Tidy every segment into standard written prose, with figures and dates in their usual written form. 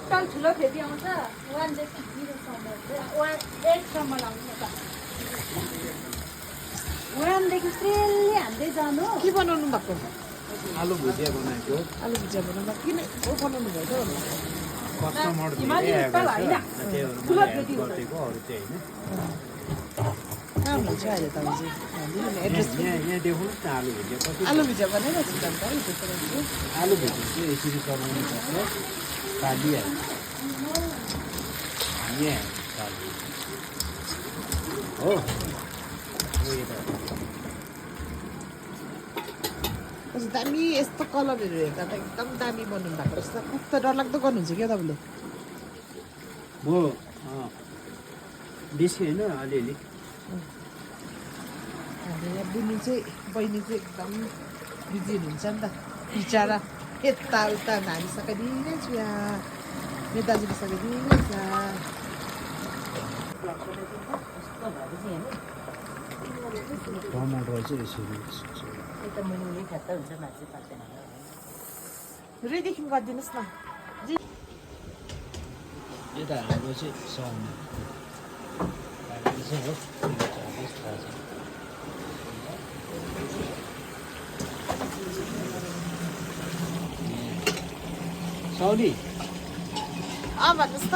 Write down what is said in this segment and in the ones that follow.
Total ठुलो खेती आउँछ 1 देखि 0 सम्म 8 सम्म लाउँछ त 1 देखि ट्रेनले हान्दै जानु के बनाउनु भएको आलु भुजिया बनाएको आलु भुजिया बनाउनु किन ओ बनाउनु भयो त कस्टमर हिमाली धेरै नेपाल आएको होइन छ त्यही ठुलो भएर खेती हो। गरिदिएको अरू चाहिँ होइन कहाँ हुनुहुन्छ अहिले तपाईँ चाहिँ भनिदिनु नि एड्रेस यहाँ देखाउनुहोस् न आलु भुजिया कति आलु भुजिया बनाइरहेको छु अन्त है त्यसको लागि आलु भुजिया चाहिँ यसरी बनाउनु पर्छ कालिहाल्छ यहाँ काली हो कस्तो दामी यस्तो कलरहरू हेर्दा त एकदम दामी बनाउनु भएको रहेछ कुक त डरलाग्दो गर्नुहुन्छ क्या तपाईँले म बेसी होइन अलिअलि हाम्रो यहाँ बुन्नु चाहिँ बहिनी चाहिँ एकदम बिजी हुनुहुन्छ नि त बिचरा यताउता हामी सकाइदिनै छु यहाँ मेरो दाजुले सकाइदिनै छ टमाटर चाहिँ यसरी रेदेखि गरिदिनुहोस् न यता हाम्रो चाहिँ साउनी चाहिँ हो थाहा छ साउनी भन्नुहोस् त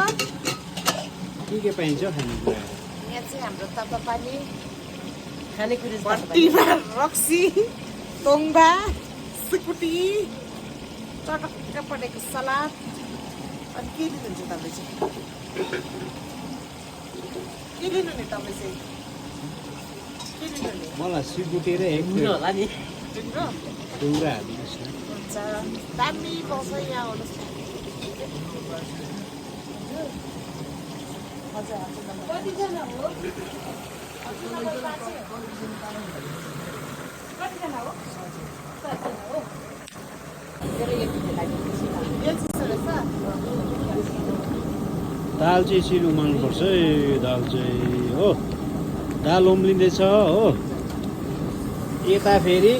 के पाइन्छ खानेकुरा यहाँ चाहिँ हाम्रो तापापानी खानेकुरा भट्टीमा रक्सी तोङ्बा सुकुटी चटक्क परेको सलाद अनि के लिनुहुन्छ तपाईँ चाहिँ के लिनु नि तपाईँ चाहिँ के लिनु नि मलाई सिकुटी र एक होला नि डुङ्ग्रा हालिदिनुहोस् न हुन्छ दामी पाउँछ यहाँ आउनुहोस् न हजुर हजुर कतिजना हो कतिजना हो दाल चाहिँ यसरी उमाल्नुपर्छ है दाल चाहिँ हो दाल उम्लिँदैछ हो यता फेरि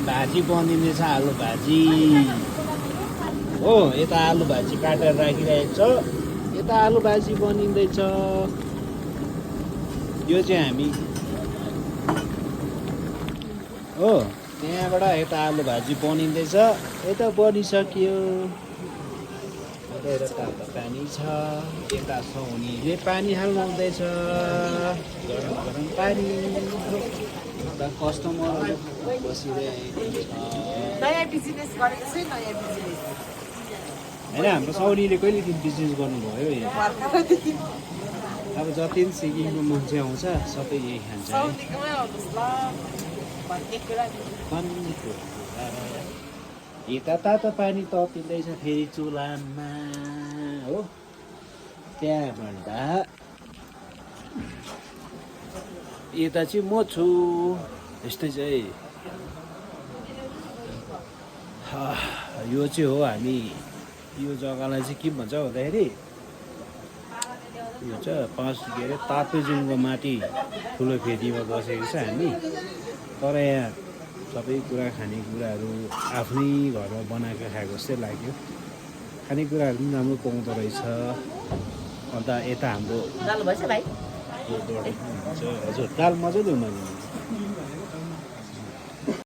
भाजी बनिँदैछ आलु भाजी हो यता आलु भाजी काटेर राखिरहेको छ यता आलु भाजी बनिँदैछ यो चाहिँ हामी हो त्यहाँबाट यता आलु भाजी बनिँदैछ यता बनिसक्यो यता तातो पानी छ यता सौनीले पानी हाल्नुहुँदैछ गरम गरम पानी यता कस्टमरहरू बसिरहेको छ नयाँ बिजनेस गरेको चाहिँ नयाँ बिजनेस होइन हाम्रो सौनीले कहिलेदेखि बिजनेस गर्नुभयो यहाँ भर्खरदेखि अब जति पनि सिक्किमको मान्छे आउँछ सबै यही खान्छ है साउनीकोमै आउनुहोस् ल भन्ने कुरा भन्ने कुरा यता तातो पानी तपिँदैछ फेरि चुलामा हो त्यहाँबाट यता चाहिँ म छु यस्तै चाहिँ यो चाहिँ हो हामी यो जग्गालाई चाहिँ के भन्छ भन्दाखेरि यो चाहिँ के अरे ताप्लेजुङको माथि ठुलो खेतीमा बसेको छ हामी तर यहाँ सबै कुरा खानेकुराहरू आफ्नै घरमा बनाएको खाएको जस्तै लाग्यो खानेकुराहरू पनि राम्रो पाउँदो रहेछ अन्त यता हाम्रो दाल भएछ भाइ हुन्छ हजुर दाल मजाले उमाल्नु